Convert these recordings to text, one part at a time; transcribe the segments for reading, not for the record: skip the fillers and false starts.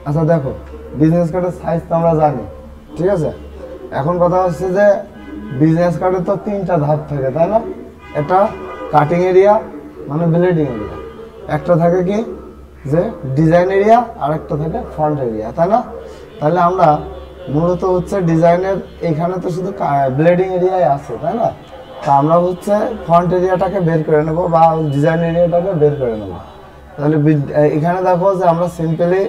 আচ্ছা দেখো, বিজনেস কার্ডের সাইজ তো আমরা জানি, ঠিক আছে। এখন কথা হচ্ছে যে বিজনেস কার্ডে তো 3টা ধাপ থাকে, তাই না? একটা কাটিং এরিয়া মানে ব্লেডিং এরিয়া, একটা থাকে কি যে ডিজাইন এরিয়া, আর একটা থাকে ফ্রন্ট এরিয়া, তাই না? তাহলে আমরা মূলত হচ্ছে ডিজাইনের এইখানে তো শুধু ব্লেডিং এরিয়াই আছে, তাই না? তা আমরা হচ্ছে ফ্রন্ট এরিয়াটাকে বের করে নেব বা ডিজাইন এরিয়াটাকে বের করে নেব। তাহলে এখানে দেখো যে আমরা সিম্পলি,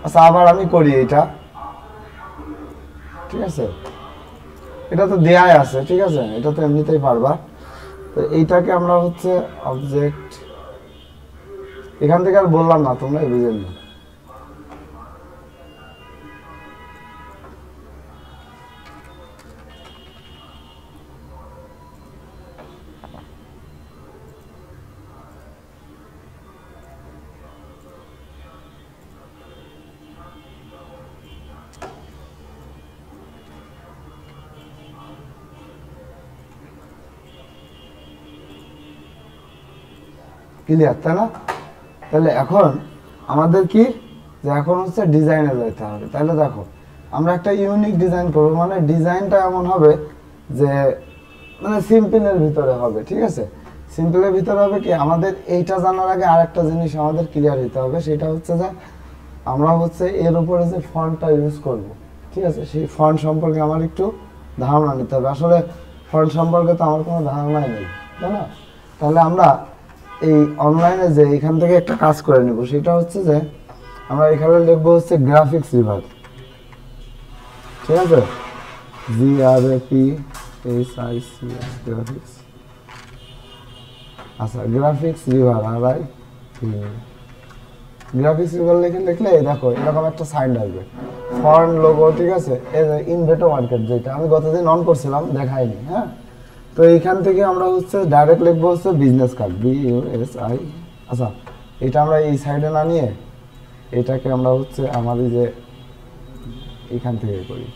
আচ্ছা আবার আমি করি এটা, ঠিক আছে। এটা তো দেয়াই আছে, ঠিক আছে, এটা তো এমনিতেই পারবা। তো এইটাকে আমরা হচ্ছে অবজেক্ট, এখান থেকে আর বললাম না, তোমরা বুঝে না। ক্লিয়ার, তাই না? তাহলে এখন আমাদের কি, যে এখন হচ্ছে ডিজাইনে যাইতে হবে। তাহলে দেখো, আমরা একটা ইউনিক ডিজাইন করবো, মানে ডিজাইনটা এমন হবে যে মানে সিম্পলের ভিতরে হবে, ঠিক আছে। সিম্পলের ভিতরে হবে কি, আমাদের এইটা জানার আগে আরেকটা জিনিস আমাদের ক্লিয়ার হতে হবে, সেটা হচ্ছে যে আমরা হচ্ছে এর উপরে যে ফন্টটা ইউজ করব, ঠিক আছে, সেই ফন্ট সম্পর্কে আমার একটু ধারণা নিতে হবে। আসলে ফন্ট সম্পর্কে তো আমার কোনো ধারণাই নেই, তাই না? তাহলে আমরা এই অনলাইনে যে এখান থেকে একটা কাজ করে নেব, সেটা হচ্ছে যে আমরা এখানে লিখবো হচ্ছে গ্রাফিক্স রিভার, ঠিক আছে, GRAPHICS গ্রাফিক্স। আচ্ছা, গ্রাফিক্স রিভার, গ্রাফিক্স রিভার লিখলে দেখো এরকম একটা সাইন আসবে, ফন্ট লোগো, ঠিক আছে। এই যে ইনভেটো মার্কেট, যেটা আমি গতদিন অন করছিলাম, দেখাইনি, হ্যাঁ। তো এইখান থেকে আমরা হচ্ছে ডাইরেক্ট লিখবো হচ্ছে বিজনেস কার্ড, BUSI। আচ্ছা, এটা আমরা এই সাইডে না নিয়ে এটাকে আমরা হচ্ছে আমাদের যে এখান থেকে করি।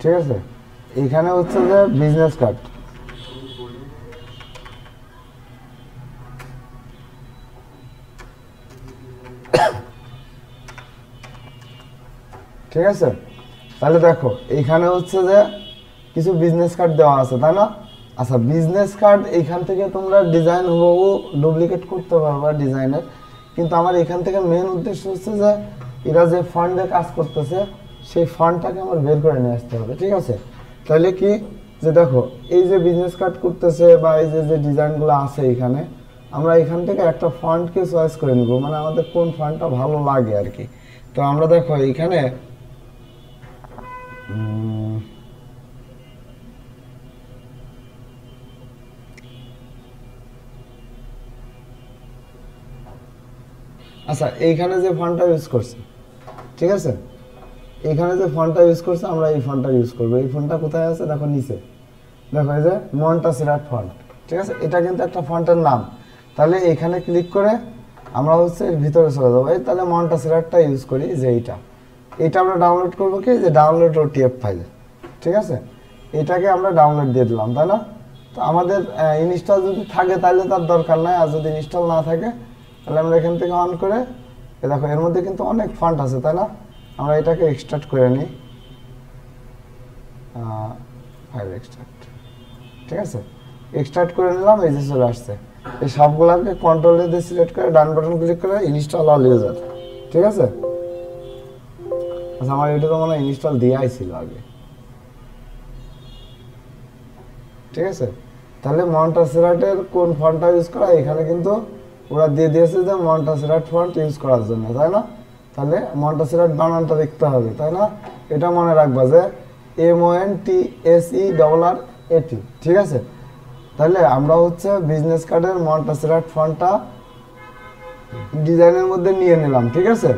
ঠিক আছে, এইখানে হচ্ছে যে বিজনেস কার্ড, ঠিক আছে। তাহলে দেখো এইখানে হচ্ছে যে কিছু বিজনেস কার্ড দেওয়া আছে, তাই না? আচ্ছা, বিজনেস কার্ড এইখান থেকে তোমরা ডিজাইন হুবহু ডুপ্লিকেট করতে পারবা ডিজাইনের, কিন্তু আমার এখান থেকে মেন উদ্দেশ্য হচ্ছে যে এরা যে ফান্ডে কাজ করতেছে সেই ফান্ডটাকে আমার বের করে নিয়ে আসতে হবে, ঠিক আছে। তাহলে কি, যে দেখো এই যে বিজনেস কার্ড করতেছে বা এই যে যে ডিজাইনগুলো আছে এখানে, আমরা এখান থেকে একটা ফান্ডকে চয়েস করে নিব, মানে আমাদের কোন ফান্ডটা ভালো লাগে আর কি। তো আমরা দেখো এইখানে আচ্ছা, এইখানে যে ফন্টটা ইউজ করছে, ঠিক আছে, এইখানে যে ফন্টটা ইউজ করছে আমরা এই ফন্টটা ইউজ করবো। এই ফন্টটা কোথায় আছে দেখো নিচে, দেখো এই যে মন্টাসেরাট ফন্ট, ঠিক আছে, এটা কিন্তু একটা ফন্টের নাম। তাহলে এখানে ক্লিক করে আমরা হচ্ছে এর ভিতরে চলে যাবো। এই তাহলে মন্টাসেরাটটা ইউজ করি, যে এইটা আমরা ডাউনলোড করবো কি, যে ডাউনলোড OTF ফাইল, ঠিক আছে, এটাকে আমরা ডাউনলোড দিয়ে দিলাম, তাই না? তো আমাদের ইনস্টল যদি থাকে তাহলে তার দরকার নাই, আর যদি ইনস্টল না থাকে তাহলে আমরা এখান থেকে অন করে, দেখো এর মধ্যে কিন্তু অনেক ফন্ট আছে, তাই না? আমরা এটাকে এক্সট্রাক্ট করে নিই, ফাইল এক্সট্রাক্ট, ঠিক আছে, এক্সট্রাক্ট করে নিলাম, এই যে চলে আসছে। এই সবগুলোকে কন্ট্রোল দিয়ে সিলেক্ট করে ডান বাটন ক্লিক করে ইনস্টল অল ইউজার, ঠিক আছে। আচ্ছা, আমার এটা তো মনে হয় ইনস্টল দেওয়াই ছিল আগে, ঠিক আছে। তাহলে মন্টাসেরাটের কোন ফন্টটা ইউজ করা, এখানে কিন্তু ওরা দিয়ে দিয়েছে যে মন্টাসেরাট ফন্ট ইউজ করার জন্য, তাই না? তাহলে মন্টাসেরাট বানানটা দেখতে হবে, তাই না? এটা মনে রাখবা যে MONTSERRAT, ঠিক আছে। তাহলে আমরা হচ্ছে বিজনেস কার্ডের মন্টাসেরাট ফন্টটা ডিজাইনের মধ্যে নিয়ে নিলাম, ঠিক আছে।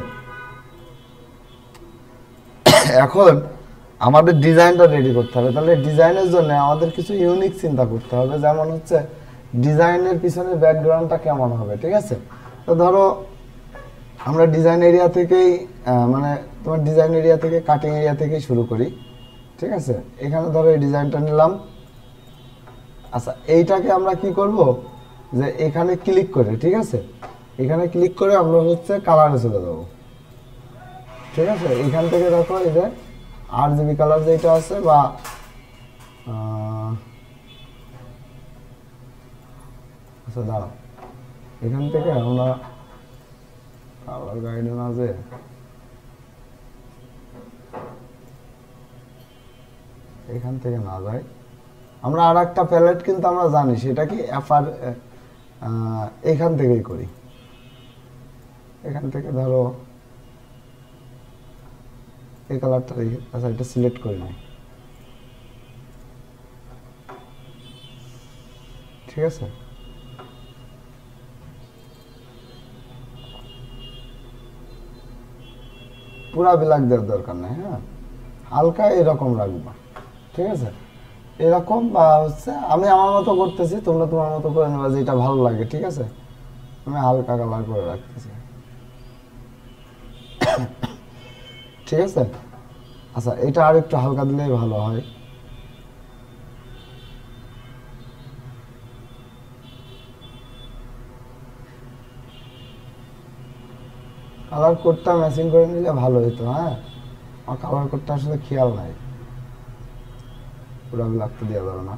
এখন আমাদের ডিজাইনটা রেডি করতে হবে। তাহলে ডিজাইনের জন্য আমাদের কিছু ইউনিক চিন্তা করতে হবে, যেমন হচ্ছে ডিজাইনের পিছনে ব্যাকগ্রাউন্ডটা কেমন হবে, ঠিক আছে। তো ধরো আমরা ডিজাইন এরিয়া থেকেই মানে তোমার ডিজাইন এরিয়া থেকে কাটিং এরিয়া থেকেই শুরু করি, ঠিক আছে। এখানে ধরো এই ডিজাইনটা নিলাম। আচ্ছা, এইটাকে আমরা কি করব, যে এখানে ক্লিক করে, ঠিক আছে, এখানে ক্লিক করে আমরা হচ্ছে কালারে চলে যাবো, ঠিক আছে। এখান থেকে দেখো এই যে RGB কালার যেটা আছে, বা আচ্ছা দাঁড়াও, এখান থেকে আমরা কালার গাইডেন্স আছে, এখান থেকে না যায়, আমরা আর একটা প্যালেট কিন্তু আমরা জানি, সেটা কি এখান থেকেই করি। এখান থেকে ধরো এই কালারটা রেখে, আচ্ছা এটা সিলেক্ট করে নিই, ঠিক আছে। পুরা ব্ল্যাক দেওয়ার দরকার নেই, হ্যাঁ, হালকা এরকম রাখবা, ঠিক আছে, এরকম। বা হচ্ছে আমি আমার মতো করতেছি, তোমরা তোমার মতো করে নেবা, যেটা ভালো লাগে, ঠিক আছে। আমি হালকা কালার করে রাখতেছি, ঠিক আছে। আচ্ছা, এটা আর একটু হালকা দিলেই ভালো হয়। কালার কোডটা ম্যাচিং করে নিলে ভালো হতো, হ্যাঁ। আমার কালার কোডটা আসলে খেয়াল নাই, পুরো লাগতে দেওয়া যাবে না।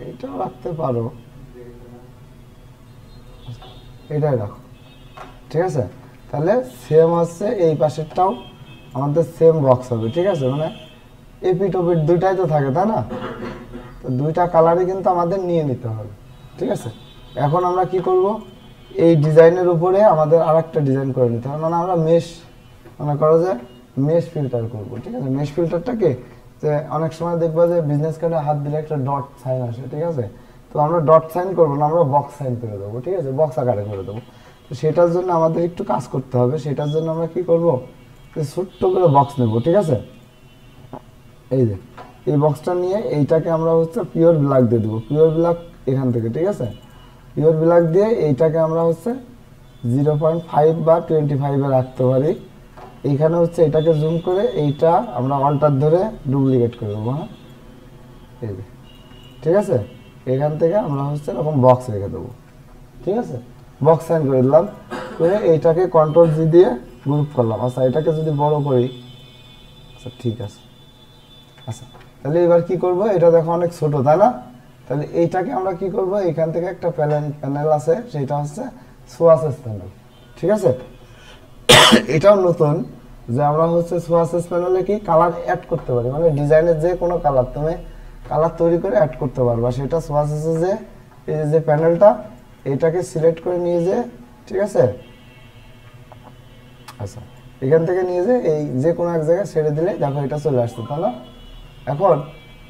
এইটাও রাখতে পারো, এটাই রাখো, ঠিক আছে। তাহলে সেম হচ্ছে এই পাশেরটাও আমাদের সেম বক্স হবে, ঠিক আছে। মানে এপিট ওপিট দুইটাই তো থাকে, তাই না? তো দুইটা কালারই কিন্তু আমাদের নিয়ে নিতে হবে, ঠিক আছে। এখন আমরা কি করব, এই ডিজাইনের উপরে আমাদের আরেকটা ডিজাইন করে নিতে হবে। মানে আমরা মেশ, মনে করো যে মেশ ফিল্টার করব, ঠিক আছে। মেশ ফিল্টারটাকে, যে অনেক সময় দেখবা যে বিজনেস কার্ডে হাত দিলে একটা ডট সাইন আসে, ঠিক আছে। তো আমরা ডট সাইন করবো না, আমরা বক্স সাইন করে দেবো, ঠিক আছে, বক্স আকারে করে দেবো। তো সেটার জন্য আমাদের একটু কাজ করতে হবে। সেটার জন্য আমরা কি করব, ছোট্ট করে বক্স নেব, ঠিক আছে। এই যে এই বক্সটা নিয়ে এইটাকে আমরা হচ্ছে পিওর ব্ল্যাক দিয়ে দেবো, পিওর ব্ল্যাক এখান থেকে, ঠিক আছে। পিওর ব্ল্যাক দিয়ে এইটাকে আমরা হচ্ছে 0.5 বা 25-এ রাখতে পারি। এইখানে হচ্ছে এটাকে জুম করে এইটা আমরা অল্টার ধরে ডুপ্লিকেট করে দেবো, হ্যাঁ, এই যে, ঠিক আছে। এখান থেকে আমরা হচ্ছে এরকম বক্স রেখে দেবো, ঠিক আছে। বক্স সাইন করে দিলাম, করে এইটাকে Ctrl+G দিয়ে গ্রুপ করলাম। আচ্ছা, এটাকে যদি বড় করি, আচ্ছা ঠিক আছে। আচ্ছা, তাহলে এবার কি করব, এটা দেখো অনেক ছোট, তাই না? তাহলে এইটাকে আমরা কি করব, এখান থেকে একটা প্যানেল আছে, সেটা হচ্ছে সোয়াসেস প্যানেল, ঠিক আছে। এটাও নতুন, যে আমরা হচ্ছে সোয়াসেস প্যানেলে কি কালার অ্যাড করতে পারি, মানে ডিজাইনের যে কোনো কালার তুমি কালার তৈরি করে অ্যাড করতে পারবা। সেটা সোয়াসেসে যে এই যে প্যানেলটা, এটাকে সিলেক্ট করে নিয়ে যে, ঠিক আছে। আচ্ছা, এখান থেকে নিয়ে যে এই যে কোনো এক জায়গায় ছেড়ে দিলে দেখো এটা চলে আসছে, তাই না? এখন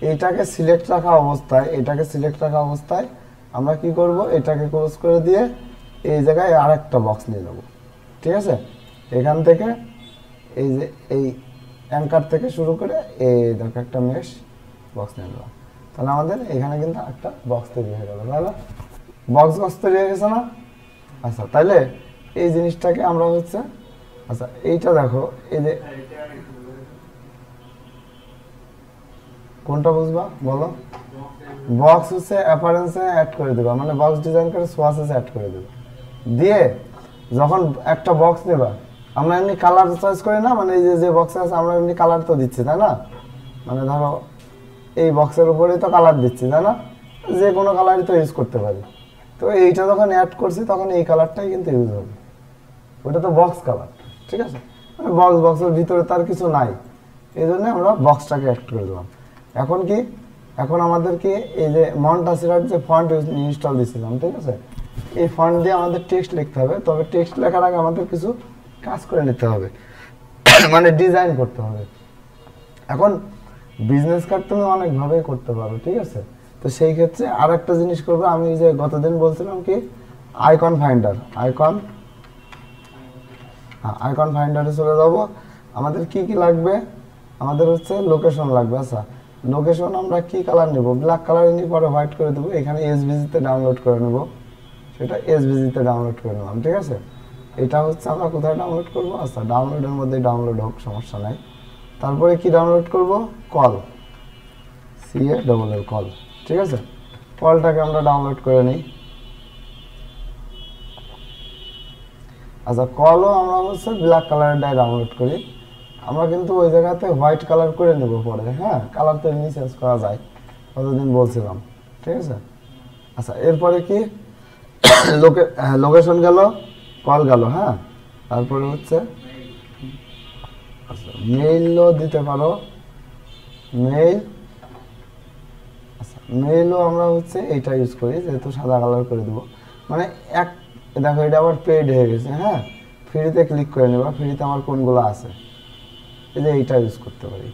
এইটাকে সিলেক্ট রাখা অবস্থায়, এটাকে সিলেক্ট রাখা অবস্থায় আমরা কি করব, এটাকে ক্লোজ করে দিয়ে এই জায়গায় আরেকটা বক্স নিয়ে নেব, ঠিক আছে। এখান থেকে এই যে এই অ্যাঙ্কার থেকে শুরু করে এই দেখো একটা মেশ বক্স নিয়ে নিলাম। তাহলে আমাদের এখানে কিন্তু একটা বক্স তৈরি হয়ে গেল, তাহলে বক্স তৈরি হয়ে গেছে না? আচ্ছা, তাহলে এই জিনিসটাকে আমরা হচ্ছে, আচ্ছা এইটা দেখো, এই যে কোনটা বুঝবা বলো? বক্স হচ্ছে অ্যাপারেন্সে অ্যাড করে দেবা, মানে বক্স ডিজাইন করে সোয়াসেসে অ্যাড করে দেবা। দিয়ে যখন একটা বক্স নেবা, আমরা এমনি কালার চয়েস করি না, মানে এই যে বক্স আছে আমরা এমনি কালার তো দিচ্ছি, তাই না? মানে ধরো এই বক্সের উপরেই তো কালার দিচ্ছি, তাই না? যে কোনো কালারই তো ইউজ করতে পারি। তো এইটা যখন অ্যাড করছি তখন এই কালারটাই কিন্তু ইউজ হবে, ওটা তো বক্স কালার, ঠিক আছে। মানে বক্সের ভিতরে তার কিছু নাই, এই জন্য আমরা বক্সটাকে অ্যাড করে দিলাম। এখন কি, এখন আমাদেরকে এই যে মন্টাসিরার যে ফন্ট ইনস্টল দিয়েছিলাম, ঠিক আছে, এই ফন্ট দিয়ে আমাদের টেক্সট লিখতে হবে। তবে টেক্সট লেখার আগে আমাদের কিছু কাজ করে নিতে হবে, মানে ডিজাইন করতে হবে। এখন বিজনেস কার্ড তুমি অনেকভাবেই করতে পারো, ঠিক আছে। তো সেই ক্ষেত্রে আর একটা জিনিস করবো, আমি যে গতদিন বলছিলাম কি, আইকন ফাইন্ডার, আইকন ফাইন্ডারে চলে যাবো। আমাদের কি কি লাগবে, আমাদের হচ্ছে লোকেশন লাগবে। আচ্ছা, লোকেশন আমরা কি কালার নেব, ব্ল্যাক কালার নিয়ে পরে হোয়াইট করে দেবো। এখানে এসভিজিতে ডাউনলোড করে নেব, সেটা এসভিজি তে ডাউনলোড করে নিলাম, ঠিক আছে। এটা হচ্ছে আমরা কোথায় ডাউনলোড করব, আচ্ছা ডাউনলোডের মধ্যে ডাউনলোড হোক, সমস্যা নাই। তারপরে কি ডাউনলোড করব, কল, CALL কল, ঠিক আছে। কলটাকে আমরা ডাউনলোড করে নিই। আচ্ছা কলও আমরা হচ্ছে ব্ল্যাক কালারটাই ডাউনলোড করি, আমরা কিন্তু ওই জায়গাতে হোয়াইট কালার করে নেব পরে, হ্যাঁ কালার তো এমনি চেঞ্জ করা যায়, কতদিন বলছিলাম, ঠিক আছে। আচ্ছা এরপরে কি লোকেশন গেল, কল গেল, হ্যাঁ তারপরে হচ্ছে আচ্ছা মেইলও দিতে পারো, মেইল, আচ্ছা মেইলও আমরা হচ্ছে এইটা ইউজ করি, যেহেতু সাদা কালার করে দেবো, মানে এক দেখো এটা আবার পেইড হয়ে গেছে, হ্যাঁ ফ্রিতে ক্লিক করে নেবা, ফ্রিতে আমার কোনগুলো আছে, এই যে এইটা ইউজ করতে পারি,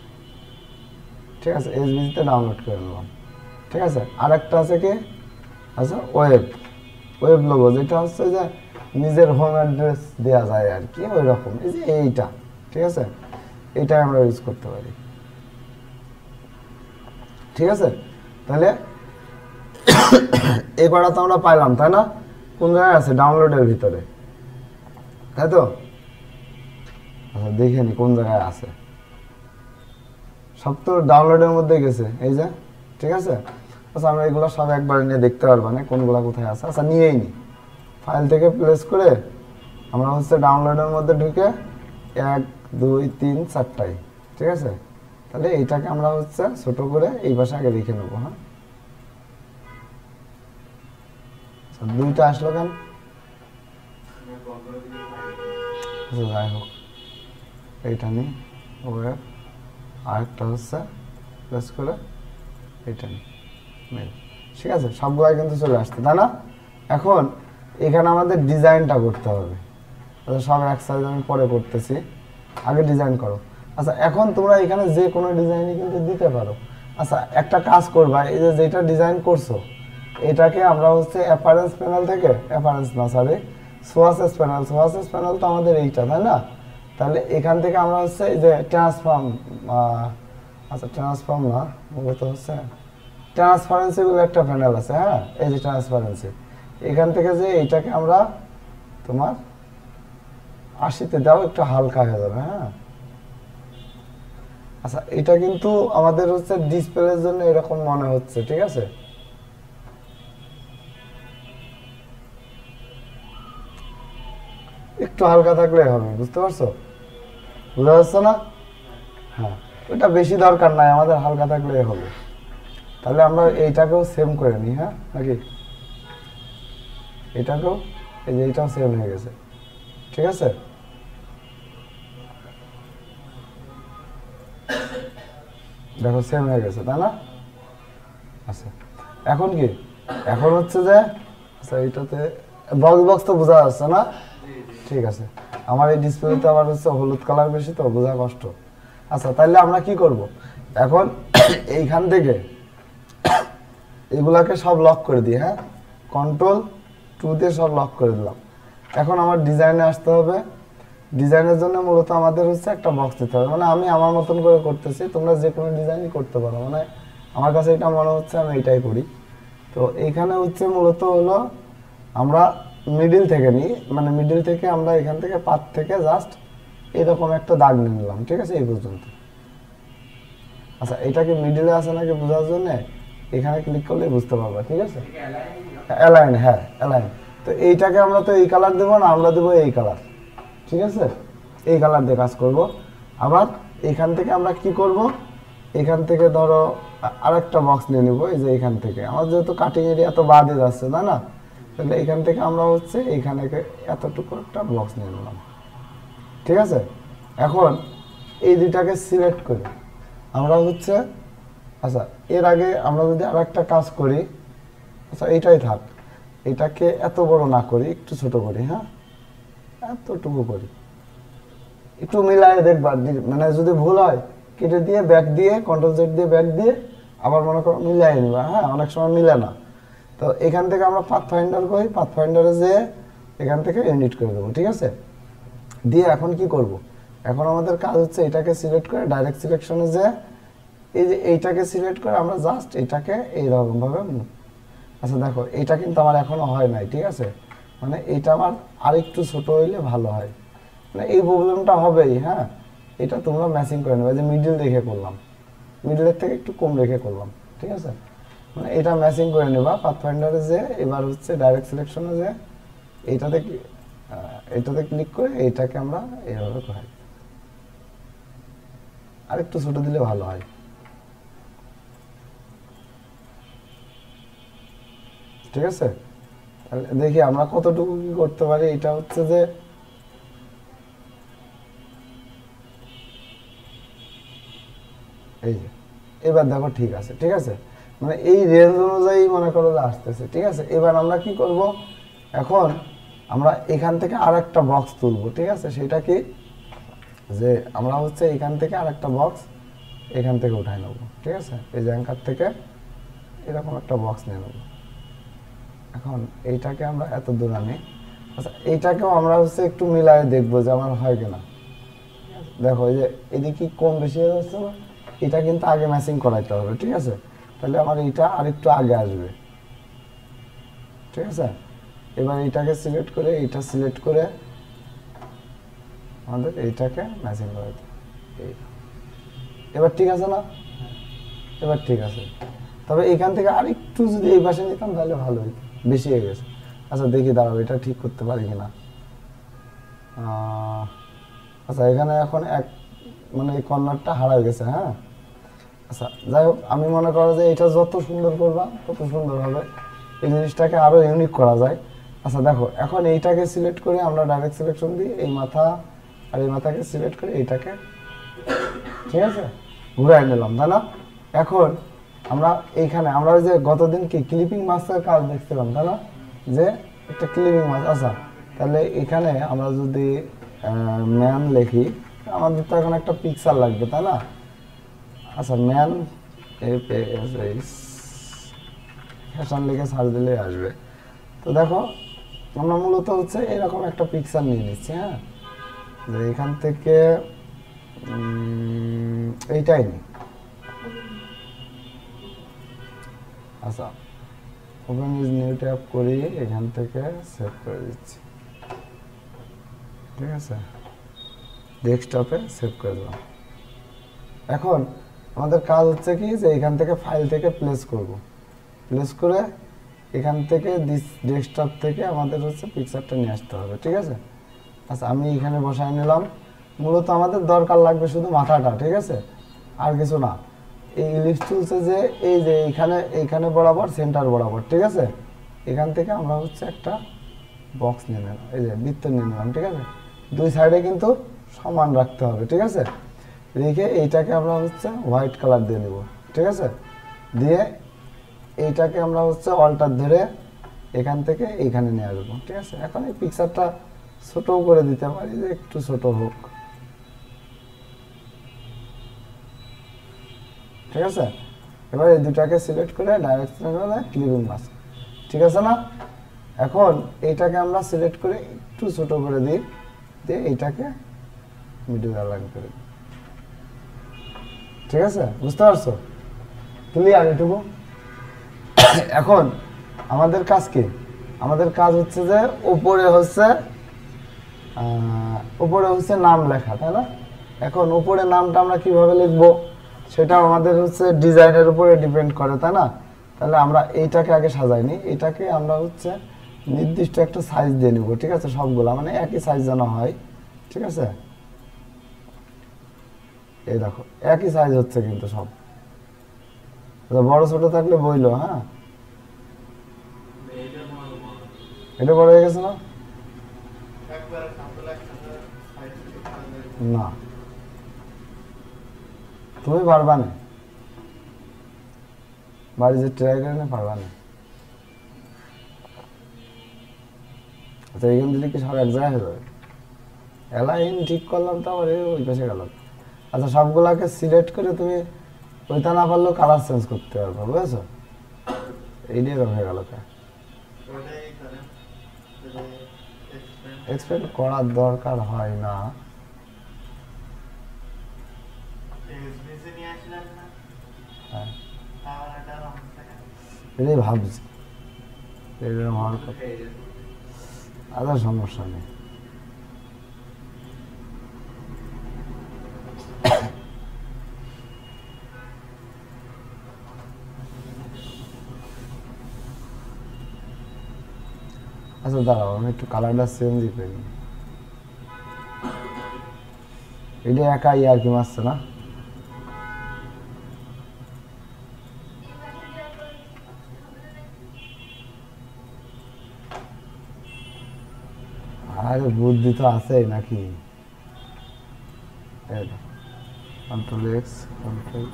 ঠিক আছে। এসবিতে ডাউনলোড করে নিলাম, ঠিক আছে। আর একটা আছে কি, আচ্ছা ওয়েব লোগো, যেটা হচ্ছে যে নিজের হোম অ্যাড্রেস দেওয়া যায় আর কি, ওই রকম, এই যে এইটা, ঠিক আছে, এইটাই আমরা ইউজ করতে পারি, ঠিক আছে। তাহলে এই কটা তো আমরা পাইলাম, তাই না? কোন জায়গায় আছে, ডাউনলোডের ভিতরে, তাই তো। আচ্ছা দেখে নি কোন জায়গায় আছে, সব তো ডাউনলোডের মধ্যে গেছে, এই যে, ঠিক আছে। আচ্ছা আমরা এগুলো সব একবার নিয়ে দেখতে পারবো না কোনগুলা কোথায় আছে। আচ্ছা নিয়েই নি, ফাইল থেকে প্লেস করে আমরা হচ্ছে ডাউনলোডের মধ্যে ঢুকে 1 2 3 4টাই, ঠিক আছে। তাহলে এইটাকে আমরা হচ্ছে ছোট করে এই পাশে আগে রেখে নেবো, হ্যাঁ। দুইটা আসলো কেন, যাই হোক এইটা নিই, ওয়েব, আরেকটা হচ্ছে প্লেস করে এইটা নিই মেল, ঠিক আছে। সবগুলাই কিন্তু চলে আসছে, তাই না? এখন এখানে আমাদের ডিজাইনটা করতে হবে, সব এক সাইজ আমি পরে করতেছি, আগে ডিজাইন করো। আচ্ছা এখন তোমরা এখানে যে কোনো ডিজাইনই কিন্তু দিতে পারো। আচ্ছা একটা কাজ করবা, এই যে যেটা ডিজাইন করছো এটাকে আমরা হচ্ছে অ্যাপারেন্স প্যানেল থেকে, অ্যাপারেন্স না সরি সোয়াসেস প্যানেল, সোয়াসেস প্যানেল তো আমাদের এইটা, তাই না? তাহলে এখান থেকে আমরা হচ্ছে এই যে ট্রান্সফর্ম, আচ্ছা ট্রান্সফর্ম না, মূলত হচ্ছে ট্রান্সপারেন্সি বলে একটা প্যানেল আছে, হ্যাঁ এই যে ট্রান্সপারেন্সি, এখান থেকে যে এইটাকে আমরা তোমার 80-তে দাও, একটু হালকা হয়ে যাবে, হ্যাঁ। আচ্ছা এটা কিন্তু আমাদের হচ্ছে ডিসপ্লের জন্য এরকম মনে হচ্ছে, ঠিক আছে। একটু হালকা থাকলে হবে, বুঝতে পারছো, বুঝা যাচ্ছে না? হ্যাঁ ওটা বেশি দরকার নাই, আমাদের হালকা থাকলে হবে। তাহলে আমরা এইটাকেও সেম করে নিই, হ্যাঁ নাকি এটাকেও, এই যে এইটাও সেম হয়ে গেছে, ঠিক আছে। দেখো সেম হয়ে গেছে, তাই না? আচ্ছা এখন কি, এখন হচ্ছে যে আচ্ছা এইটাতে বক্স তো বোঝা যাচ্ছে না, ঠিক আছে। আমার এই ডিসপ্লেতে আবার হচ্ছে হলুদ কালার বেশি তো বোঝা কষ্ট। আচ্ছা তাহলে আমরা কি করব, এখন এইখান থেকে এগুলাকে সব লক করে দিই, হ্যাঁ Ctrl+2 দিয়ে সব লক করে দিলাম। এখন আমার ডিজাইনে আসতে হবে, ডিজাইনের জন্য মূলত আমাদের হচ্ছে একটা বক্স দিতে হবে, মানে আমি আমার মতন করে করতেছি, তোমরা যে কোনো ডিজাইনই করতে পারো, মানে আমার কাছে এটা মনে হচ্ছে আমি এটাই করি। তো এইখানে হচ্ছে মূলত হলো আমরা মিডিল থেকে নিই, মানে মিডিল থেকে আমরা এখান থেকে পাত থেকে জাস্ট এরকম একটা দাগ নিয়ে নিলাম, ঠিক আছে এই পর্যন্ত। আচ্ছা এটা কি মিডিলে আছে নাকি বোঝার জন্য এখানে ক্লিক করলে বুঝতে পারবা, ঠিক আছে। অ্যালাইন, হ্যাঁ অ্যালাইন। তো এইটাকে আমরা তো এই কালার দেবো না, আমরা দেবো এই কালার, ঠিক আছে। এই কালার দিয়ে কাজ করব। আবার এখান থেকে আমরা কি করব, এখান থেকে ধরো আরেকটা বক্স নিয়ে নিব, এই যে এখান থেকে আমার যেহেতু কাটিং এরিয়া তো বাদে যাচ্ছে, তাই না? তাহলে এখান থেকে আমরা হচ্ছে এইখানে এতটুকু একটা বক্স নিয়ে নিলাম, ঠিক আছে। এখন এই দুইটাকে সিলেক্ট করি আমরা হচ্ছে, আচ্ছা এর আগে আমরা যদি আর একটা কাজ করি, আচ্ছা এইটাই থাক, এটাকে এত বড় না করি, একটু ছোট করি, হ্যাঁ এতটুকু করি, একটু মিলাই দেখবা, মানে যদি ভুল হয় কেটে দিয়ে ব্যাক দিয়ে Ctrl+Z দিয়ে ব্যাক দিয়ে আবার মনে করো মিলাই নিবা, হ্যাঁ অনেক সময় মিলে না। তো এখান থেকে আমরা পাথফাইন্ডার করি, পাথফাইন্ডারে যেয়ে এখান থেকে এডিট করে দেবো, ঠিক আছে। দিয়ে এখন কি করব, এখন আমাদের কাজ হচ্ছে এটাকে সিলেক্ট করে ডাইরেক্ট সিলেকশনে যে এই যে এইটাকে সিলেক্ট করে আমরা জাস্ট এটাকে এইরকম ভাবে আচ্ছা দেখো এটা কিন্তু আমার এখনো হয় নাই, ঠিক আছে, মানে এটা আমার আরেকটু ছোট হইলে ভালো হয়, মানে এই প্রবলেমটা হবেই। হ্যাঁ, এটা তোমরা ম্যাচিং করে নেবে, যে মিডল রেখে করলাম, মিডলের থেকে একটু কম রেখে করলাম, ঠিক আছে, মানে এটা ম্যাচিং করে নেবা পাথফাইন্ডারে, যে এবার হচ্ছে ডাইরেক্ট সিলেকশনে যে এইটাতে এটাতে ক্লিক করে এইটাকে আমরা এইভাবে করাই, আরেকটু ছোট দিলে ভালো হয়। ঠিক আছে, তাহলে দেখি আমরা কতটুকু কি করতে পারি। এটা হচ্ছে যে এই যে এবার দেখো ঠিক আছে, ঠিক আছে, মানে এই রেঞ্জ অনুযায়ী মনে করো যে আসতেছে, ঠিক আছে। এবার আমরা কি করব, এখন আমরা এখান থেকে আরেকটা বক্স তুলবো, ঠিক আছে, সেটা কি, যে আমরা হচ্ছে এখান থেকে আরেকটা বক্স এখান থেকে উঠাই নেবো, ঠিক আছে, এই যে অ্যাঙ্কার থেকে এরকম একটা বক্স নিয়ে নেবো। এখন এইটাকে আমরা এত দূর আনি, আচ্ছা এইটাকেও আমরা হচ্ছে একটু মিলায়ে দেখবো যে আমার হয় কিনা। দেখো এই যে এদিকে কম বেশি হয়ে যাচ্ছে না, এটা কিন্তু আগে ম্যাচিং করাইতে হবে, ঠিক আছে, তাহলে আমার এইটা আরেকটু আগে আসবে, ঠিক আছে। এবার এইটাকে সিলেক্ট করে এইটা সিলেক্ট করে আমাদের এইটাকে ম্যাচিং করাইতে হবে। এবার ঠিক আছে না, এবার ঠিক আছে, তবে এখান থেকে আরেকটু যদি এই পাশে নিতাম তাহলে ভালো হইতো, বেশি হয়ে গেছে। আচ্ছা দেখি দাঁড়াও এটা ঠিক করতে পারি কিনা। আচ্ছা এখানে এখন এক মানে এই কর্নারটা হারাই গেছে। হ্যাঁ, আচ্ছা যাই হোক, আমি মনে করো যে এটা যত সুন্দর করবা তত সুন্দর হবে, এই জিনিসটাকে আরো ইউনিক করা যায়। আচ্ছা দেখো এখন এইটাকে সিলেক্ট করে আমরা ডাইরেক্ট সিলেকশন দিই, এই মাথা আর এই মাথাকে সিলেক্ট করে এইটাকে, ঠিক আছে, ঘুরাই নিলাম, তাই না। এখন আমরা এইখানে আমরা ওই যে গতদিন কি ক্লিপিং মাস্কের কাজ দেখছিলাম, তাই না, যে একটা ক্লিপিং মাস্ক। আচ্ছা তাহলে এখানে আমরা যদি ম্যান লিখি, আমাদের তো এখন একটা পিকচার লাগবে, তাই না। আচ্ছা ম্যান ফ্যাশন লিখে সার্চ দিলে আসবে। তো দেখো আমরা মূলত হচ্ছে এরকম একটা পিকচার নিয়ে নিচ্ছি। হ্যাঁ, যে এখান থেকে এইটাই নি। আচ্ছা ওপেন ইজ নিউ ট্যাব করি, এখান থেকে সেভ করে দিচ্ছি, ঠিক আছে, ডেস্কটপে সেভ করে দিলাম। এখন আমাদের কাজ হচ্ছে কি, যে এখান থেকে ফাইল থেকে প্লেস করব, প্লেস করে এখান থেকে ডেস্কটপ থেকে আমাদের হচ্ছে পিকচারটা নিয়ে আসতে হবে, ঠিক আছে। আচ্ছা আমি এখানে বসায় নিলাম, মূলত আমাদের দরকার লাগবে শুধু মাথাটা, ঠিক আছে, আর কিছু না। এই ইলিপস টুলসে যে এই যে এইখানে বরাবর সেন্টার বরাবর, ঠিক আছে, এখান থেকে আমরা হচ্ছে একটা বক্স নিয়ে নিলাম, এই যে বৃত্ত নিয়ে নিলাম, ঠিক আছে, দুই সাইডে কিন্তু সমান রাখতে হবে, ঠিক আছে। রেখে এইটাকে আমরা হচ্ছে হোয়াইট কালার দিয়ে দেবো, ঠিক আছে, দিয়ে এইটাকে আমরা হচ্ছে অল্টার ধরে এখান থেকে এইখানে নিয়ে আসবো, ঠিক আছে। এখন এই পিকচারটা ছোটও করে দিতে পারি, যে একটু ছোট হোক, ঠিক আছে। এবার এই দুটাকে সিলেক্ট করে ডাইরেক্ট ক্লিপিং মাস্ক, ঠিক আছে না। এখন এইটাকে আমরা সিলেক্ট করে একটু ছোট করে দিই, দিয়ে এইটাকে মিডল অ্যালাইন করে দিই, ঠিক আছে, বুঝতে পারছো, ক্লিয়ার এটুকু। এখন আমাদের কাজ কি, আমাদের কাজ হচ্ছে যে উপরে হচ্ছে নাম লেখা, তাই না। এখন উপরে নামটা আমরা কিভাবে লিখবো সেটা আমাদের হচ্ছে ডিজাইনের উপরে ডিপেন্ড করে, তাই না। তাহলে আমরা এইটাকে আগে সাজাই নি, এটাকে আমরা হচ্ছে নির্দিষ্ট একটা সাইজ দিয়ে নিব, ঠিক আছে, সবগুলা মানে একই সাইজ যেন হয়, ঠিক আছে। এই দেখো একই সাইজ হচ্ছে কিন্তু সব, বড় ছোট থাকলে বইলো। হ্যাঁ, এটা বড় হয়ে গেছে না, না তুমি পারবা না, বাড়ি যে ট্রাই করে না পারবা না। আচ্ছা এইখান থেকে কি সব এক জায়গায় হয়ে যাবে, অ্যালাইন ঠিক করলাম তো আবার ওই পাশে গেল। আচ্ছা সবগুলাকে সিলেক্ট করে তুমি ওইটা না পারলেও কালার চেঞ্জ করতে পারবে, বুঝেছো, এইটাই হয়ে গেল। এক্সপেন্ড করার দরকার হয় না, এটাই ভাবছি এরকম হওয়ার কথা, আদার সমস্যা নেই। আচ্ছা দাঁড়াও, আমি একটু কালারটা চেঞ্জই করি। এটা একাই আর কি মারছে না? আরে বুদ্ধি তো আছেই নাকি? কন্ট্রোল এক্স, কন্ট্রোল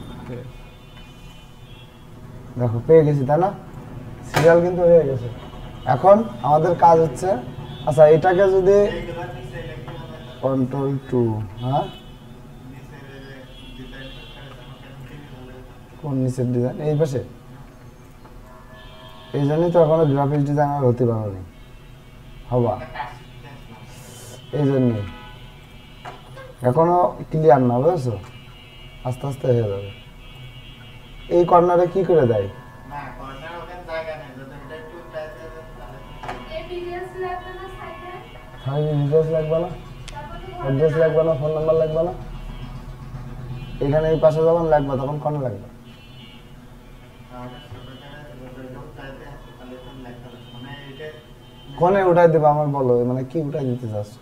দেখো পেয়ে গেছি তাই না? সিরিয়াল কিন্তু হয়ে গেছে। এখন আমাদের কাজ হচ্ছে, আচ্ছা এটাকে যদি কন্ট্রোল টু, হ্যাঁ কোন নিচের ডিজাইন এই পাশে, এই জন্যই তো এখনো গ্রাফিক্স ডিজাইনার হতে পারোনি, হবা এই জন্যই এখনো ক্লিয়ার না, বুঝেছো? আস্তে আস্তে হয়ে যাবে। এই কর্নারে কি করে দেয়? ডিটেলস লাগবে না, অ্যাড্রেস লাগবে না, ফোন নাম্বার লাগবে না। এখানে এই পাশে যখন লাগবে তখন কোন লাগবে? কোনে উঠাই দেবে আমার বলো, মানে কি উঠাই দিতে চাচ্ছ?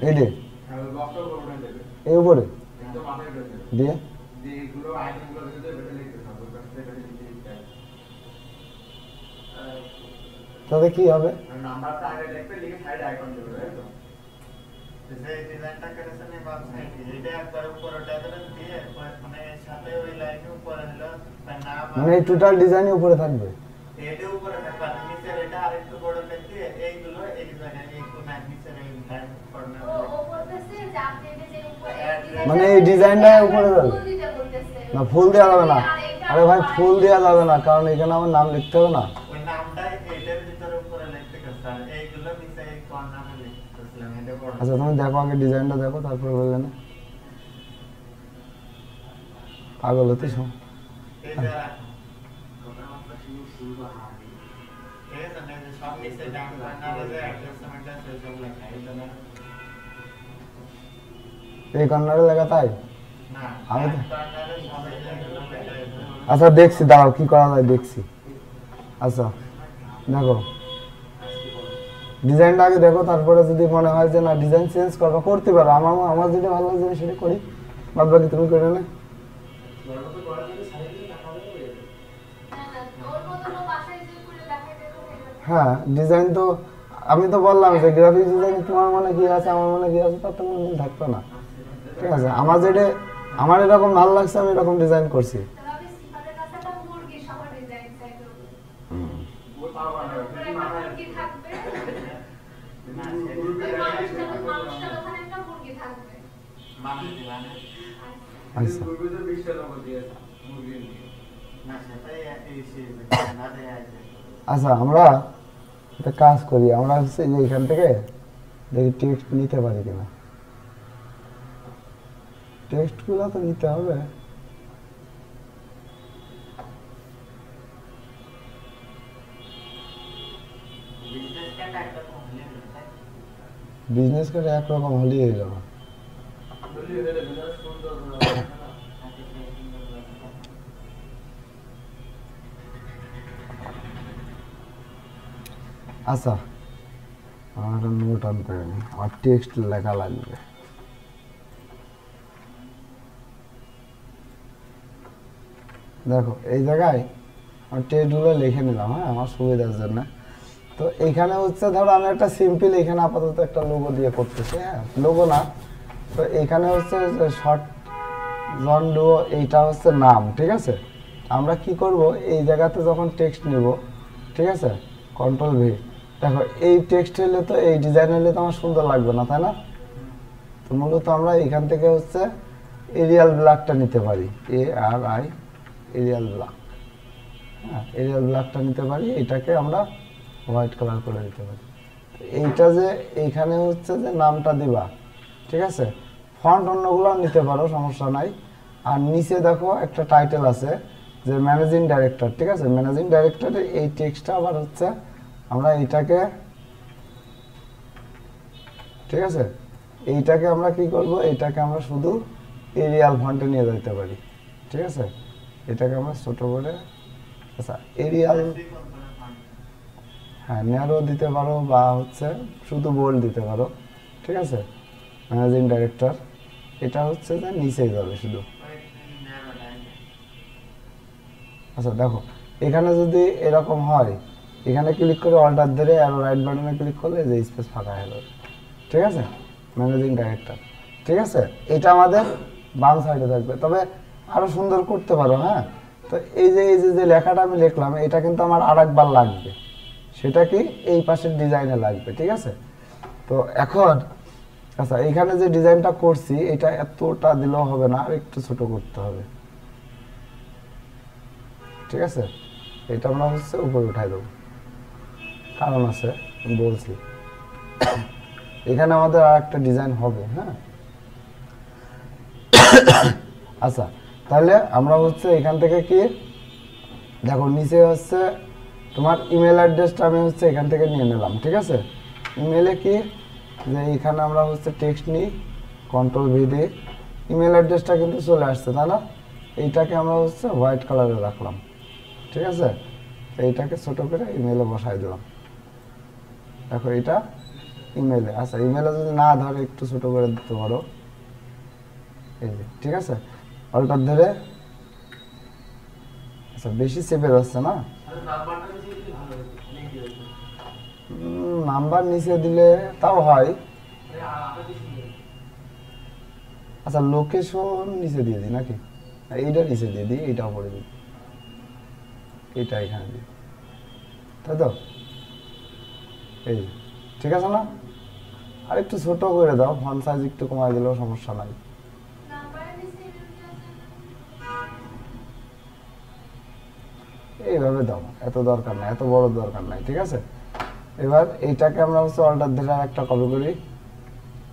এইটে এই উপরে দিয়ে তাতে কি হবে? মানে এই টোটাল ডিজাইনই উপরে থাকবে? মানে এই ডিজাইনটা উপরে যাবে না? ফুল দেওয়া যাবে না? আরে ভাই ফুল দেওয়া যাবে না, কারণ এখানে আমার নাম লিখতে হবে না। আচ্ছা তুমি দেখো আগে ডিজাইনটা দেখো, তারপরে বললে না পাগল হতে শোন। এই কর্নারে লেখা তাই? আমি তো আচ্ছা দেখছি, দাঁড়াও কি করা যায় দেখছি। আচ্ছা দেখো ডিজাইনটা আগে দেখো, তারপরে যদি মনে হয় যে না ডিজাইন চেঞ্জ করবা করতে পারো, আমার যেটা ভালো লাগছে সেটা করি, বাদ বাকি তুমি করে না। হ্যাঁ ডিজাইন তো আমি তো বললাম যে গ্রাফিক্স ডিজাইন তোমার মনে কি আছে আমার মনে কি আছে তার তো কোনো মিল থাকতো না, ঠিক আছে? আমার এরকম ভালো লাগছে, আমি এরকম ডিজাইন করছি। আচ্ছা আমরা একটা কাজ করি, আমরা হচ্ছে যে এখান থেকে দেখি টেক্সট নিতে পারি কিনা। টেক্সটগুলো তো নিতে হবে। বিজনেস কার্ড একরকম হলেই হইল না। আচ্ছা আমার একটা নোট আনতে হবে, আমার টেক্সট লেখা লাগবে। দেখো এই জায়গায় আমি টেক্সটগুলো লিখে নিলাম, হ্যাঁ আমার সুবিধার জন্য। তো এইখানে হচ্ছে ধরো আমি একটা সিম্পল এখানে আপাতত একটা লোগো দিয়ে করতেছি, হ্যাঁ লোগো না, তো এইখানে হচ্ছে শর্ট জন ডুও, এইটা হচ্ছে নাম, ঠিক আছে? আমরা কি করব এই জায়গাতে যখন টেক্সট নিব, ঠিক আছে, কন্ট্রোল ভি, দেখো এই টেক্সট হলে তো এই ডিজাইন হলে তো আমার সুন্দর লাগবে না, তাই না? তো মূলত আমরা এখান থেকে হচ্ছে এরিয়াল ব্ল্যাকটা নিতে পারি, ARI এরিয়াল ব্ল্যাক, হ্যাঁ এরিয়াল ব্ল্যাকটা নিতে পারি, এটাকে আমরা হোয়াইট কালার করে দিতে পারি। এইটা যে এইখানে হচ্ছে যে নামটা দিবা, ঠিক আছে? ফন্ট অন্যগুলো নিতে পারো, সমস্যা নাই। আর নিচে দেখো একটা টাইটেল আছে, যে ম্যানেজিং ডাইরেক্টর, ঠিক আছে, ম্যানেজিং ডাইরেক্টরের এই টেক্সটটা আবার হচ্ছে আমরা এইটাকে, ঠিক আছে, এইটাকে আমরা কি করব, এইটাকে আমরা শুধু এরিয়াল ফন্টে নিয়ে যেতে পারি, ঠিক আছে, এটাকে আমরা ছোট করে, আচ্ছা এরিয়াল, হ্যাঁ ন্যারো দিতে পারো বা হচ্ছে শুধু বোল্ড দিতে পারো, ঠিক আছে, ম্যানেজিং ডাইরেক্টর, এটা হচ্ছে যে নিচেই যাবে শুধু। আচ্ছা দেখো এখানে যদি এরকম হয়, এখানে ক্লিক করে অল্টার ধরে আর রাইট বাটনে ক্লিক করলে যে স্পেস ফাঁকা হয়ে যাবে, ঠিক আছে, ম্যানেজিং ডাইরেক্টর, ঠিক আছে, এটা আমাদের বাম সাইডে থাকবে। তবে আরো সুন্দর করতে পারো, হ্যাঁ, তো এই যে যে লেখাটা আমি লিখলাম এটা কিন্তু আমার আরেকবার লাগবে, সেটা কি এই পাশের ডিজাইনে লাগবে, ঠিক আছে। তো এখন আচ্ছা এইখানে যে ডিজাইনটা করছি এটা এতটা দিলেও হবে না, আর একটু ছোট করতে হবে, ঠিক আছে, এটা আমরা হচ্ছে উপরে উঠাই দেবো, কারণ আছে বলছি এখানে আমাদের আর একটা ডিজাইন হবে, হ্যাঁ। আচ্ছা তাহলে আমরা হচ্ছে এখান থেকে কি দেখো নিচে হচ্ছে তোমার ইমেল অ্যাড্রেসটা আমি হচ্ছে এখান থেকে নিয়ে নিলাম, ঠিক আছে, ইমেলে কি যে এখানে আমরা হচ্ছে টেক্সট নিই, কন্ট্রোল ভি দিই, ইমেল অ্যাড্রেসটা কিন্তু চলে আসছে, তাই না, এইটাকে আমরা হচ্ছে হোয়াইট কালারে রাখলাম, ঠিক আছে, এইটাকে ছোট করে ইমেলে বসাই দিলাম, দেখো এটা ইমেলে, আচ্ছা ইমেলে যদি না ধরে একটু ছোট করে দিতে পারো, এই যে, ঠিক আছে, অল্টার ধরে, আচ্ছা বেশি চেপে যাচ্ছে না, নাম্বার নিচে দিলে তাও হয়, আচ্ছা লোকেশন নিচে দিয়ে দিই নাকি, এইটা নিচে দিয়ে দিই, এইটা উপরে দিই, এইটা এখানে দিই, তাই তো, এই ঠিক আছে না, আর একটু ছোট করে দাও, ফন্ট সাইজ একটু কমাই দিলেও সমস্যা নাই, এইভাবে দাও, এত দরকার নাই, এত বড় দরকার নাই, ঠিক আছে। এবার এইটাকে আমরা হচ্ছে অল্টার ধরে আর একটা কপি করি,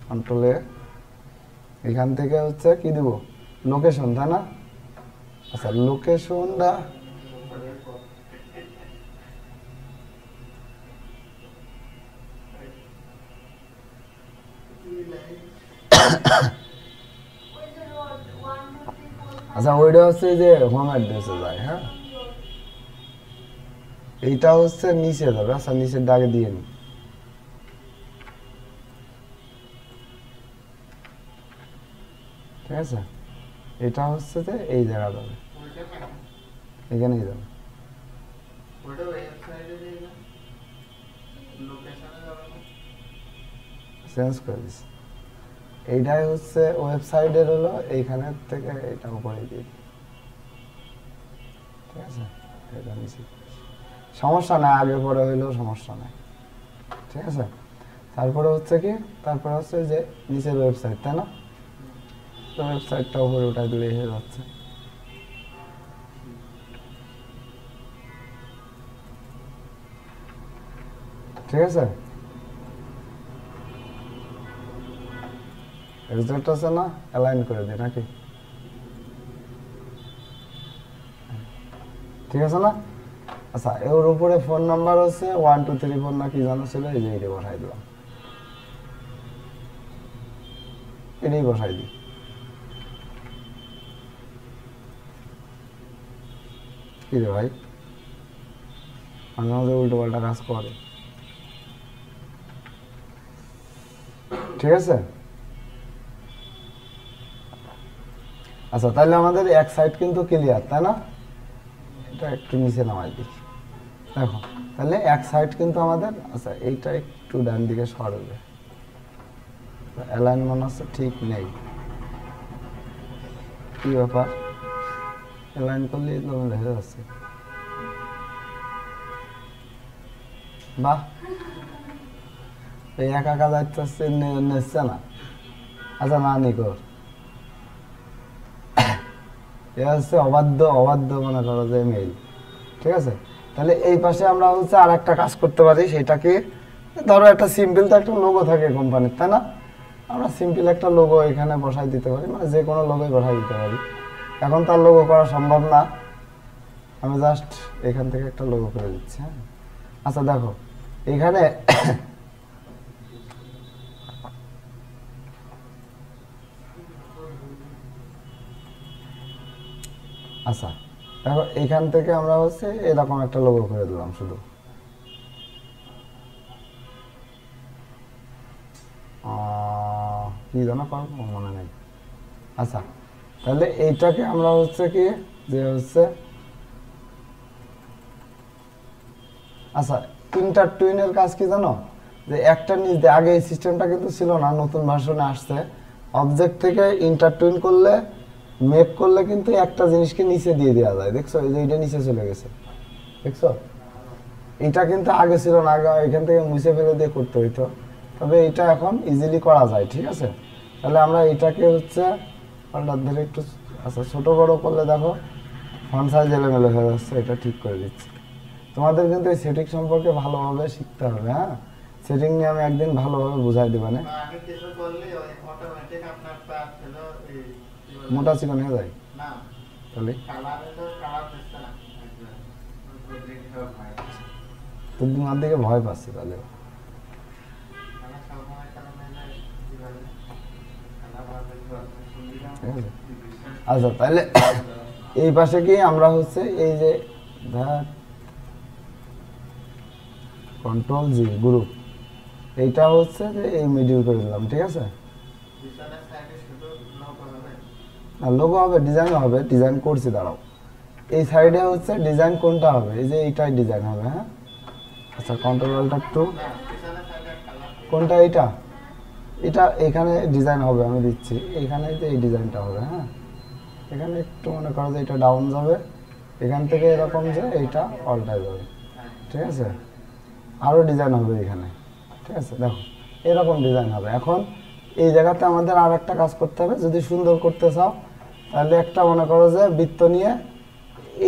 কন্ট্রোলে, এখান থেকে হচ্ছে কি দিব, লোকেশন, তাই না, আচ্ছা লোকেশনটা আচ্ছা ওইটা হচ্ছে যে হোম অ্যাড্রেসে যায়, হ্যাঁ, এইটা হচ্ছে নিচে যাবে, আচ্ছা নিচের দাগে দিয়ে নি, ঠিক আছে, এটা হচ্ছে যে এই জায়গা যাবে, এখানেই যাবে, চেঞ্জ করে দিচ্ছি, এইটাই হচ্ছে ওয়েবসাইটের হলো এইখানের থেকে এটা উপরে দিয়ে, ঠিক আছে, এটা নিচে, সমস্যা নাই, আগে পরে হইলেও সমস্যা নাই, ঠিক আছে। তারপরে হচ্ছে কি, তারপরে হচ্ছে যে নিচের ওয়েবসাইট, তাই না, তো ওয়েবসাইটটা উপরে উঠাই দিলে হয়ে যাচ্ছে, ঠিক আছে, এক্সাক্ট আছে না, অ্যালাইন করে দিই নাকি, ঠিক আছে না। আচ্ছা এর উপরে ফোন নাম্বার হচ্ছে 1234 না কি জানা ছিল, এই যে এটা বসাই দিলাম, এটাই বসাই দিই, কি রে ভাই মাঝে মাঝে উল্টো পাল্টা কাজ করে, ঠিক আছে। আচ্ছা তাহলে আমাদের এক সাইড কিন্তু ক্লিয়ার, তাই না, এটা একটু নিচে নামাই দিই, দেখো তাহলে এক সাইড কিন্তু আমাদের, আচ্ছা এইটা একটু ডান দিকে সরবে, অ্যালাইনমেন্ট হচ্ছে ঠিক নেই, কি ব্যাপার, অ্যালাইন করলে হয়ে যাচ্ছে, বাহ এই একা একা যাচ্ছে নিচ্ছে না, আচ্ছা না নিকর, এ হচ্ছে অবাধ্য অবাধ্য মনে করো যে মেইল, ঠিক আছে। তাহলে এই পাশে আমরা হচ্ছে আর একটা কাজ করতে পারি, সেটা কি ধরো একটা সিম্পল তো একটা লোগো থাকে কোম্পানির, তাই না, আমরা সিম্পল একটা লোগো এখানে বসাই দিতে পারি, মানে যে কোনো লোগোই বসাই দিতে পারি, এখন তার লোগো করা সম্ভব না, আমি জাস্ট এখান থেকে একটা লোগো করে দিচ্ছি। হ্যাঁ, আচ্ছা দেখো এখানে আচ্ছা দেখো এখান থেকে আমরা হচ্ছে এরকম একটা লোগো করে দিলাম শুধু। কি জানা পারবো মনে নেই। আচ্ছা তাহলে এইটাকে আমরা হচ্ছে কি যে হচ্ছে আচ্ছা ইন্টারটুইনের কাজ কি জানো, যে একটা নিচ দিয়ে আগে এই সিস্টেমটা কিন্তু ছিল না, নতুন ভার্সনে আসছে। অবজেক্ট থেকে ইন্টারটুইন করলে মেক করলে কিন্তু একটা জিনিসকে নিচে দিয়ে দেওয়া যায়। দেখছো এই যে এটা নিচে চলে গেছে, দেখছো এটা কিন্তু আগে ছিল না, আগে এখান থেকে মুছে ফেলে দিয়ে করতে হইতো, তবে এটা এখন ইজিলি করা যায়। ঠিক আছে, তাহলে আমরা এটাকে হচ্ছে পাল্টার ধরে একটু আচ্ছা ছোট বড় করলে দেখো ফন্ট সাইজ এলোমেলো হয়ে যাচ্ছে, এটা ঠিক করে দিচ্ছি। তোমাদের কিন্তু এই সেটিং সম্পর্কে ভালোভাবে শিখতে হবে। হ্যাঁ, সেটিং নিয়ে আমি একদিন ভালোভাবে বুঝাই দিবা না, মোটা চিকন হয়ে যায় তাহলে তোমার দিকে ভয় পাচ্ছি তাহলে। আচ্ছা তাহলে এই পাশে কি আমরা হচ্ছে এই যে কন্ট্রোল জি গ্রুপ, এইটা হচ্ছে যে এই মিডিল করে দিলাম। ঠিক আছে, না লোগো হবে, ডিজাইনও হবে, ডিজাইন করছি দাঁড়াও। এই সাইডে হচ্ছে ডিজাইন কোনটা হবে, এই যে এইটাই ডিজাইন হবে। হ্যাঁ আচ্ছা কন্ট্রোল অল্টার টু, কোনটা এইটা, এটা এখানে ডিজাইন হবে আমি দিচ্ছি, এখানে যে এই ডিজাইনটা হবে। হ্যাঁ এখানে একটু মনে করো যে এটা ডাউন যাবে, এখান থেকে এরকম যে এইটা অল্টায় যাবে। ঠিক আছে, আরও ডিজাইন হবে এখানে। ঠিক আছে, দেখো এরকম ডিজাইন হবে। এখন এই জায়গাতে আমাদের আর একটা কাজ করতে হবে, যদি সুন্দর করতে চাও তাহলে একটা মনে করো যে বৃত্ত নিয়ে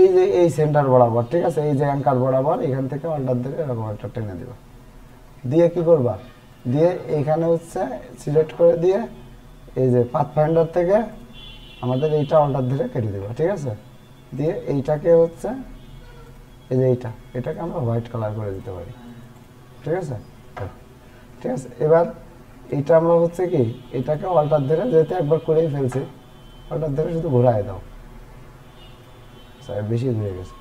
এই যে এই সেন্টার বরাবর, ঠিক আছে, এই যে অ্যাঙ্কার বরাবর এখান থেকে অল্টার দিকে এরকম একটা টেনে দিবা, দিয়ে কি করবা, দিয়ে এইখানে হচ্ছে সিলেক্ট করে দিয়ে এই যে পাথ ফাইন্ডার থেকে আমাদের এইটা অল্টার ধরে কেটে দেবো। ঠিক আছে, দিয়ে এইটাকে হচ্ছে এই যে এটাকে আমরা হোয়াইট কালার করে দিতে পারি। ঠিক আছে, ঠিক আছে, এবার এইটা আমরা হচ্ছে কি এটাকে অল্টার ধরে যেহেতু একবার করেই ফেলছি, অল্টার ধরে শুধু ঘোরায় দাও, বেশি ঘুরে গেছে।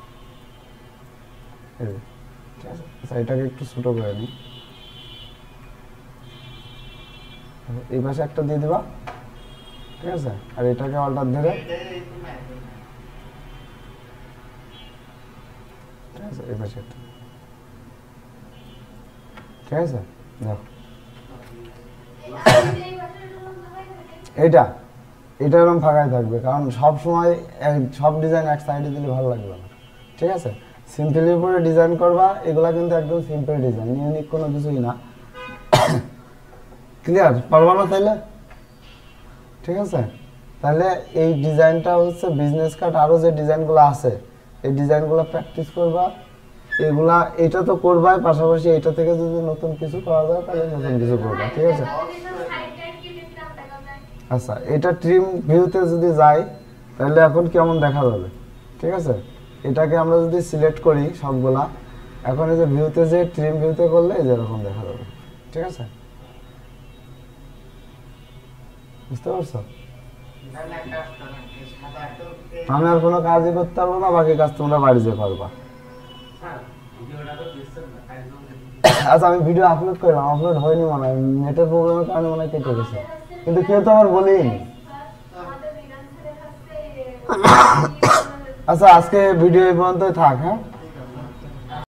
ঠিক আছে, আচ্ছা এটাকে একটু ছোট করে নিই, এই পাশে একটা দিয়ে দিবা। ঠিক আছে, আর এটাকে অল্টার ধরে ঠিক আছে এই পাশে একটা। ঠিক আছে, দেখো এটা এরকম ফাঁকাই থাকবে, কারণ সব সময় সব ডিজাইন এক সাইডে দিলে ভালো লাগবে না। ঠিক আছে, সিম্পলের উপরে ডিজাইন করবা, এগুলা কিন্তু একদম সিম্পল ডিজাইন, ইউনিক কোনো কিছুই না। ক্লিয়ার পারবা না তাইলে? ঠিক আছে, তাহলে এই ডিজাইনটা হচ্ছে বিজনেস কার্ড, আরও যে ডিজাইনগুলো আছে এই ডিজাইনগুলো প্র্যাকটিস করবা, এগুলা এটা তো করবাই, পাশাপাশি এটা থেকে যদি নতুন কিছু করা যায় তাহলে নতুন কিছু করবা। ঠিক আছে, আচ্ছা এটা ট্রিম ভিউতে যদি যাই তাহলে এখন কেমন দেখা যাবে। ঠিক আছে, এটাকে আমরা যদি সিলেক্ট করি সবগুলা, এখন এই যে ভিউতে যে ট্রিম ভিউতে করলে এই যে এরকম দেখা যাবে। ঠিক আছে, বুঝতে পারছো? আমি আর কোনো কাজই করতে পারবো না, বাকি কাজ তোমরা বাড়ি যেয়ে করবা। আচ্ছা আমি ভিডিও আপলোড করলাম, আপলোড হয়নি মনে হয়, নেটের প্রবলেমের কারণে মনে হয় কেটে গেছে, কিন্তু কেউ তো আমার বলেইনি। আচ্ছা আজকে ভিডিও এই পর্যন্তই থাক। হ্যাঁ।